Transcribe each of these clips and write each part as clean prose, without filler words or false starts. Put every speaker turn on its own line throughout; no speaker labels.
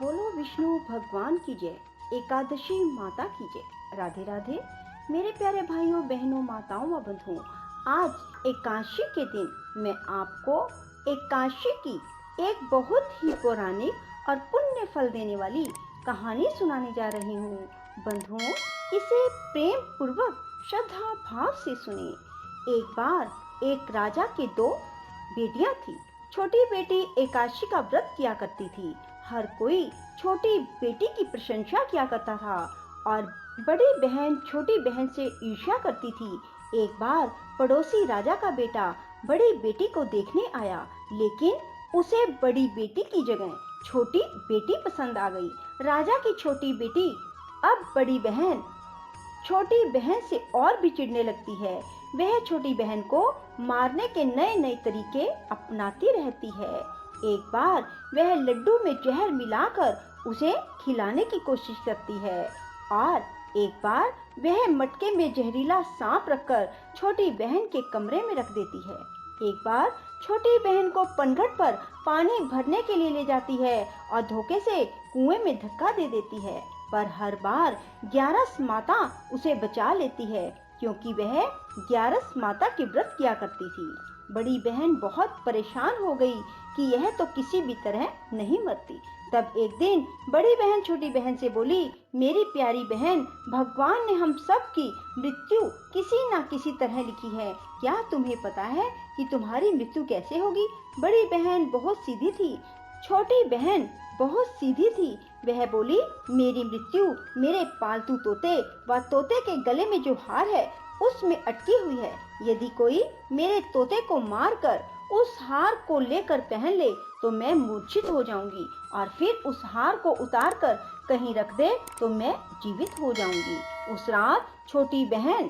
बोलो विष्णु भगवान की जय। एकादशी माता की जय। राधे राधे मेरे प्यारे भाइयों बहनों माताओं व बंधुओं। आज एकादशी के दिन मैं आपको एकादशी की एक बहुत ही पौराणिक और पुण्य फल देने वाली कहानी सुनाने जा रही हूँ। बंधुओं, इसे प्रेम पूर्वक श्रद्धा भाव से सुने। एक बार एक राजा के दो बेटियां थी। छोटी बेटी एकादशी का व्रत किया करती थी। हर कोई छोटी बेटी की प्रशंसा किया करता था और बड़ी बहन छोटी बहन से ईर्ष्या करती थी। एक बार पड़ोसी राजा का बेटा बड़ी बेटी को देखने आया, लेकिन उसे बड़ी बेटी की जगह छोटी बेटी पसंद आ गई। राजा की छोटी बेटी अब बड़ी बहन छोटी बहन से और भी चिढ़ने लगती है। वह छोटी बहन को मारने के नए नए तरीके अपनाती रहती है। एक बार वह लड्डू में जहर मिलाकर उसे खिलाने की कोशिश करती है और एक बार वह मटके में जहरीला सांप रखकर छोटी बहन के कमरे में रख देती है। एक बार छोटी बहन को पनघट पर पानी भरने के लिए ले जाती है और धोखे से कुएं में धक्का दे देती है, पर हर बार ग्यारस माता उसे बचा लेती है, क्योंकि वह ग्यारस माता के व्रत किया करती थी। बड़ी बहन बहुत परेशान हो गई कि यह तो किसी भी तरह नहीं मरती। तब एक दिन बड़ी बहन छोटी बहन से बोली, मेरी प्यारी बहन, भगवान ने हम सब की मृत्यु किसी न किसी तरह लिखी है। क्या तुम्हें पता है कि तुम्हारी मृत्यु कैसे होगी? बड़ी बहन बहुत सीधी थी, छोटी बहन बहुत सीधी थी। वह बोली, मेरी मृत्यु मेरे पालतू तोते व तोते के गले में जो हार है उसमें अटकी हुई है। यदि कोई मेरे तोते को मारकर उस हार को लेकर पहन ले तो मैं मूर्छित हो जाऊंगी, और फिर उस हार को उतार कर कहीं रख दे तो मैं जीवित हो जाऊंगी। उस रात छोटी बहन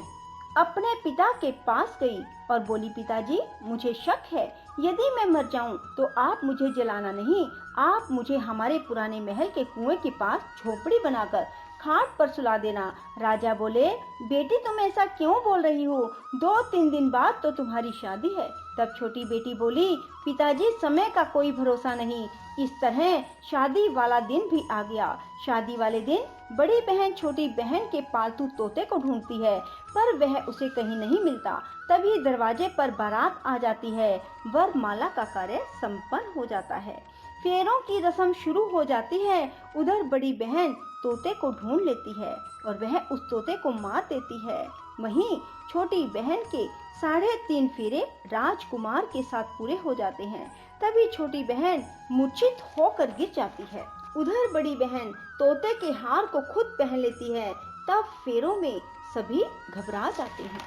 अपने पिता के पास गई और बोली, पिताजी, मुझे शक है, यदि मैं मर जाऊं तो आप मुझे जलाना नहीं, आप मुझे हमारे पुराने महल के कुएं के पास झोपड़ी बनाकर खाट पर सुला देना। राजा बोले, बेटी तुम ऐसा क्यों बोल रही हो? 2-3 दिन बाद तो तुम्हारी शादी है। तब छोटी बेटी बोली, पिताजी, समय का कोई भरोसा नहीं। इस तरह शादी वाला दिन भी आ गया। शादी वाले दिन बड़ी बहन छोटी बहन के पालतू तोते को ढूंढती है, पर वह उसे कहीं नहीं मिलता। तभी दरवाजे पर बारात आ जाती है। वरमाला का कार्य संपन्न हो जाता है। फेरों की रस्म शुरू हो जाती है। उधर बड़ी बहन तोते को ढूंढ लेती है और वह उस तोते को मार देती है। वहीं छोटी बहन के 3.5 फेरे राजकुमार के साथ पूरे हो जाते हैं। तभी छोटी बहन मूर्छित होकर गिर जाती है। उधर बड़ी बहन तोते के हार को खुद पहन लेती है। तब फेरों में सभी घबरा जाते हैं।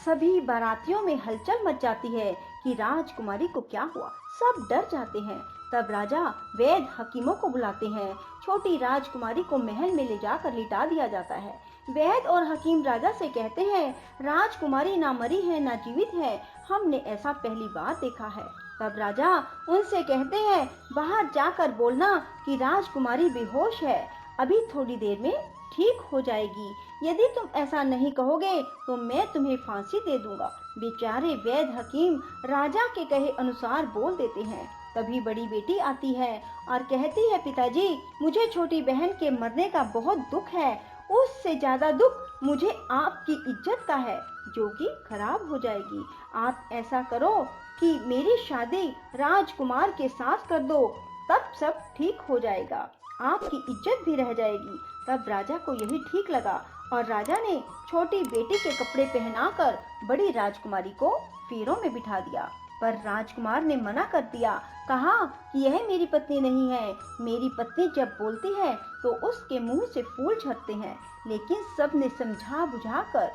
सभी बारातियों में हलचल मच जाती है कि राजकुमारी को क्या हुआ। सब डर जाते हैं। तब राजा वैद्य हकीमों को बुलाते हैं। छोटी राजकुमारी को महल में ले जाकर लिटा दिया जाता है। वैद्य और हकीम राजा से कहते हैं, राजकुमारी ना मरी है ना जीवित है, हमने ऐसा पहली बार देखा है। तब राजा उनसे कहते हैं, बाहर जाकर बोलना कि राजकुमारी बेहोश है, अभी थोड़ी देर में ठीक हो जाएगी। यदि तुम ऐसा नहीं कहोगे तो मैं तुम्हें फांसी दे दूंगा। बेचारे वैद्य हकीम राजा के कहे अनुसार बोल देते हैं। तभी बड़ी बेटी आती है और कहती है, पिताजी, मुझे छोटी बहन के मरने का बहुत दुख है। उससे ज्यादा दुख मुझे आपकी इज्जत का है, जो कि खराब हो जाएगी। आप ऐसा करो कि मेरी शादी राजकुमार के साथ कर दो, तब सब ठीक हो जाएगा, आपकी इज्जत भी रह जाएगी। तब राजा को यही ठीक लगा और राजा ने छोटी बेटी के कपड़े पहनाकर बड़ी राजकुमारी को फेरों में बिठा दिया। पर राजकुमार ने मना कर दिया, कहा कि यह मेरी पत्नी नहीं है। मेरी पत्नी जब बोलती है तो उसके मुंह से फूल झड़ते हैं। लेकिन सबने समझा बुझाकर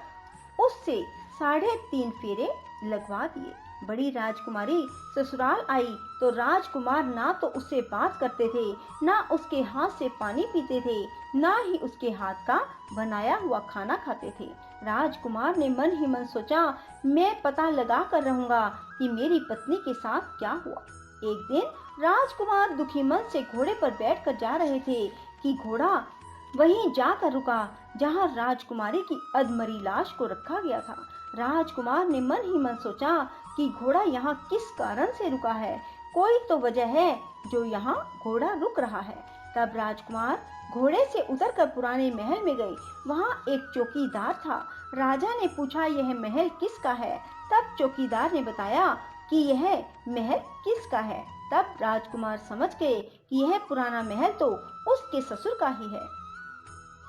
उससे 3.5 फेरे लगवा दिए। बड़ी राजकुमारी ससुराल आई तो राजकुमार ना तो उससे बात करते थे, ना उसके हाथ से पानी पीते थे, ना ही उसके हाथ का बनाया हुआ खाना खाते थे। राजकुमार ने मन ही मन सोचा, मैं पता लगा कर रहूंगा कि मेरी पत्नी के साथ क्या हुआ। एक दिन राजकुमार दुखी मन से घोड़े पर बैठकर जा रहे थे कि घोड़ा वहीं जाकर रुका जहां राजकुमारी की अधमरी लाश को रखा गया था। राजकुमार ने मन ही मन सोचा कि घोड़ा यहाँ किस कारण से रुका है, कोई तो वजह है जो यहाँ घोड़ा रुक रहा है। तब राजकुमार घोड़े से उतरकर पुराने महल में गए। वहाँ एक चौकीदार था। राजा ने पूछा, यह महल किसका है? तब चौकीदार ने बताया कि यह महल किसका है। तब राजकुमार समझ गए कि यह पुराना महल तो उसके ससुर का ही है।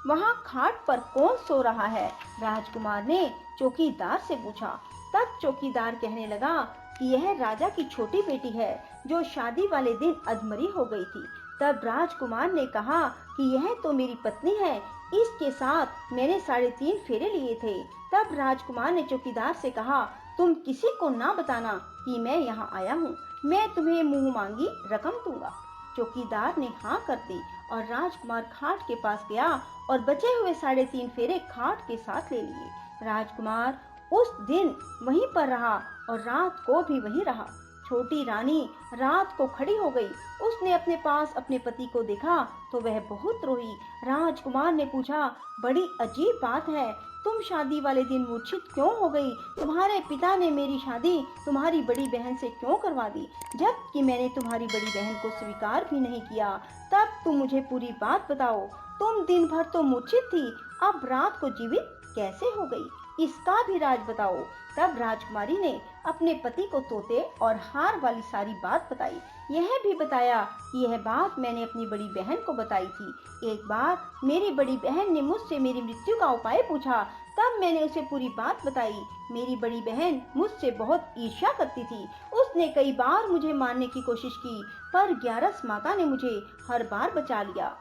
वहाँ खाट पर कौन सो रहा है? राजकुमार ने चौकीदार से पूछा। तब चौकीदार कहने लगा कि यह राजा की छोटी बेटी है जो शादी वाले दिन अधमरी हो गई थी। तब राजकुमार ने कहा कि यह तो मेरी पत्नी है, इसके साथ मैंने 3.5 फेरे लिए थे। तब राजकुमार ने चौकीदार से कहा, तुम किसी को ना बताना कि मैं यहाँ आया हूँ, मैं तुम्हें मुंह मांगी रकम दूंगा। चौकीदार ने हाँ कर दी और राजकुमार खाट के पास गया और बचे हुए 3.5 फेरे खाट के साथ ले लिए। राजकुमार उस दिन वहीं पर रहा और रात को भी वहीं रहा। छोटी रानी रात को खड़ी हो गई। उसने अपने पास अपने पति को देखा तो वह बहुत रोई। राजकुमार ने पूछा, बड़ी अजीब बात है, तुम शादी वाले दिन मूर्छित क्यों हो गई? तुम्हारे पिता ने मेरी शादी तुम्हारी बड़ी बहन से क्यों करवा दी, जबकि मैंने तुम्हारी बड़ी बहन को स्वीकार भी नहीं किया। तब तुम मुझे पूरी बात बताओ। तुम दिन भर तो मूर्छित थी, अब रात को जीवित कैसे हो गई, इसका भी राज बताओ। तब राजकुमारी ने अपने पति को तोते और हार वाली सारी बात बताई। यह भी बताया कि यह बात मैंने अपनी बड़ी बहन को बताई थी। एक बार मेरी बड़ी बहन ने मुझसे मेरी मृत्यु का उपाय पूछा, तब मैंने उसे पूरी बात बताई। मेरी बड़ी बहन मुझसे बहुत ईर्ष्या करती थी। उसने कई बार मुझे मारने की कोशिश की, पर ग्यारस माता ने मुझे हर बार बचा लिया।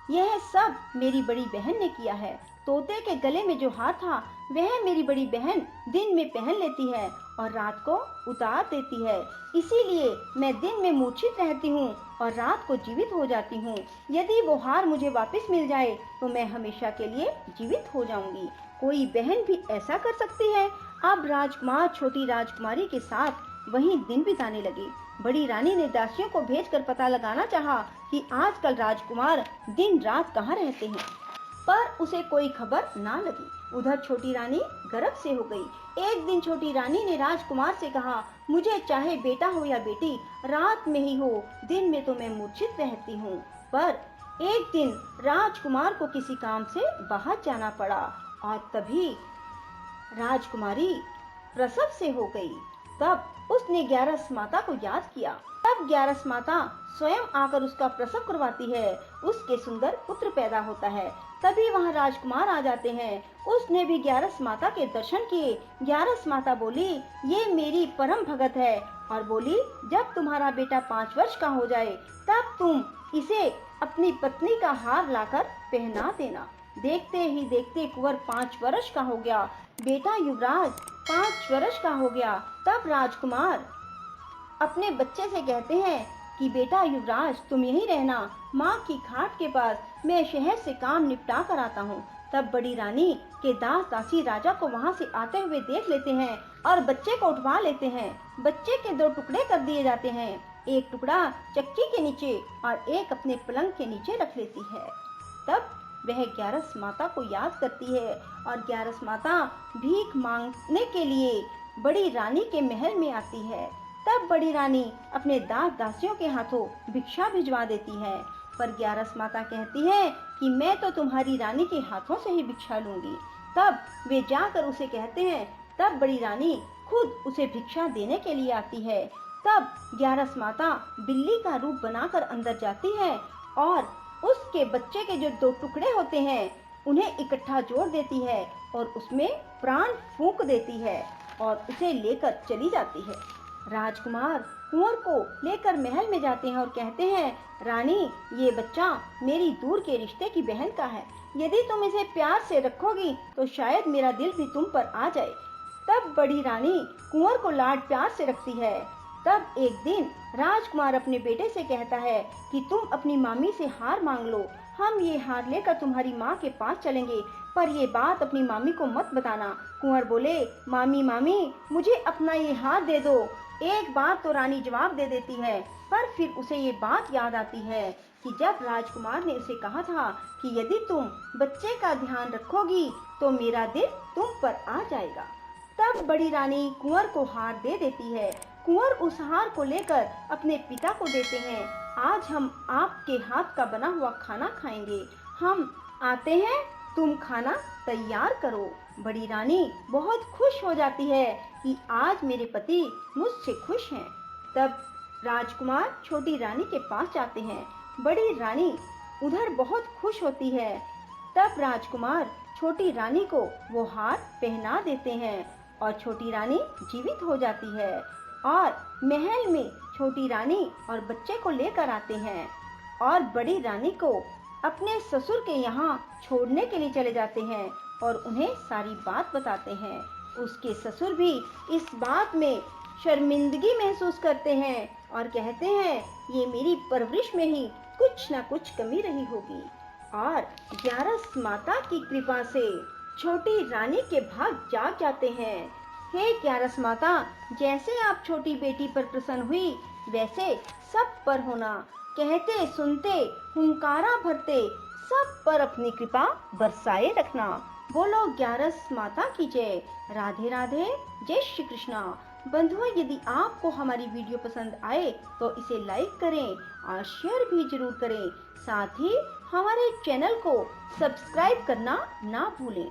यह सब मेरी बड़ी बहन ने किया है। तोते के गले में जो हार था वह मेरी बड़ी बहन दिन में पहन लेती है और रात को उतार देती है। इसीलिए मैं दिन में मूर्छित रहती हूँ और रात को जीवित हो जाती हूँ। यदि वो हार मुझे वापस मिल जाए तो मैं हमेशा के लिए जीवित हो जाऊंगी। कोई बहन भी ऐसा कर सकती है। अब राजकुमार छोटी राजकुमारी के साथ वहीं दिन बिताने लगे। बड़ी रानी ने दासियों को भेजकर पता लगाना चाहा कि आजकल राजकुमार दिन रात कहाँ रहते हैं, पर उसे कोई खबर ना लगी। उधर छोटी रानी गर्भ से हो गई। एक दिन छोटी रानी ने राजकुमार से कहा, मुझे चाहे बेटा हो या बेटी, रात में ही हो, दिन में तो मैं मूर्छित रहती हूँ। पर एक दिन राजकुमार को किसी काम से बाहर जाना पड़ा और तभी राजकुमारी प्रसव से हो गई। तब उसने ग्यारस माता को याद किया। तब ग्यारस माता स्वयं आकर उसका प्रसव करवाती है। उसके सुंदर पुत्र पैदा होता है। तभी वहाँ राजकुमार आ जाते हैं। उसने भी ग्यारस माता के दर्शन किए। ग्यारस माता बोली, ये मेरी परम भगत है, और बोली, जब तुम्हारा बेटा 5 वर्ष का हो जाए तब तुम इसे अपनी पत्नी का हार लाकर पहना देना। देखते ही देखते कुंवर 5 वर्ष का हो गया। बेटा युवराज 5 वर्ष का हो गया। तब राजकुमार अपने बच्चे से कहते हैं कि बेटा युवराज, तुम यहीं रहना, माँ की खाट के पास, मैं शहर से काम निपटा कर आता हूँ। तब बड़ी रानी के दास दासी राजा को वहाँ से आते हुए देख लेते हैं और बच्चे को उठवा लेते हैं। बच्चे के 2 टुकड़े कर दिए जाते हैं, एक टुकड़ा चक्की के नीचे और एक अपने पलंग के नीचे रख लेती है। तब वह ग्यारस माता को याद करती है और ग्यारस माता भीख मांगने के लिए बड़ी रानी के महल में आती है। तब बड़ी रानी अपने दास दासियों के हाथों भिक्षा भिजवा देती है, पर ग्यारस माता कहती है कि मैं तो तुम्हारी रानी के हाथों से ही भिक्षा लूंगी। तब वे जाकर उसे कहते हैं। तब बड़ी रानी खुद उसे भिक्षा देने के लिए आती है। तब ग्यारस माता बिल्ली का रूप बनाकर अंदर जाती है और उसके बच्चे के जो 2 टुकड़े होते हैं उन्हें इकट्ठा जोड़ देती है और उसमें प्राण फूंक देती है और उसे लेकर चली जाती है। राजकुमार कुंवर को लेकर महल में जाते हैं और कहते हैं, रानी, ये बच्चा मेरी दूर के रिश्ते की बहन का है। यदि तुम इसे प्यार से रखोगी तो शायद मेरा दिल भी तुम पर आ जाए। तब बड़ी रानी कुंवर को लाड प्यार से रखती है। तब एक दिन राजकुमार अपने बेटे से कहता है कि तुम अपनी मामी से हार मांग लो, हम ये हार लेकर तुम्हारी माँ के पास चलेंगे, पर ये बात अपनी मामी को मत बताना। कुंवर बोले, मामी मामी, मुझे अपना ये हार दे दो। एक बार तो रानी जवाब दे देती है, पर फिर उसे ये बात याद आती है कि जब राजकुमार ने उसे कहा था कि यदि तुम बच्चे का ध्यान रखोगी तो मेरा दिल तुम पर आ जाएगा। तब बड़ी रानी कुंवर को हार दे देती है। कुंवर उस हार को लेकर अपने पिता को देते हैं। आज हम आपके हाथ का बना हुआ खाना खाएंगे। हम आते हैं, तुम खाना तैयार करो। बड़ी रानी बहुत खुश हो जाती है कि आज मेरे पति मुझसे खुश हैं। तब राजकुमार छोटी रानी के पास जाते हैं। बड़ी रानी उधर बहुत खुश होती है। तब राजकुमार छोटी रानी को वो हार पहना देते हैं और छोटी रानी जीवित हो जाती है और महल में छोटी रानी और बच्चे को लेकर आते हैं और बड़ी रानी को अपने ससुर के यहाँ छोड़ने के लिए चले जाते हैं और उन्हें सारी बात बताते हैं। उसके ससुर भी इस बात में शर्मिंदगी महसूस करते हैं और कहते हैं ये मेरी परवरिश में ही कुछ ना कुछ कमी रही होगी। और ग्यारस माता की कृपा से छोटी रानी के भाग जाग जाते हैं। हे ग्यारस माता, जैसे आप छोटी बेटी पर प्रसन्न हुई वैसे सब पर होना। कहते सुनते हुंकारा भरते सब पर अपनी कृपा बरसाए रखना। बोलो ग्यारस माता की जय। राधे राधे, जय श्री कृष्णा। बंधुओं, यदि आपको हमारी वीडियो पसंद आए तो इसे लाइक करें और शेयर भी जरूर करें। साथ ही हमारे चैनल को सब्सक्राइब करना ना भूलें।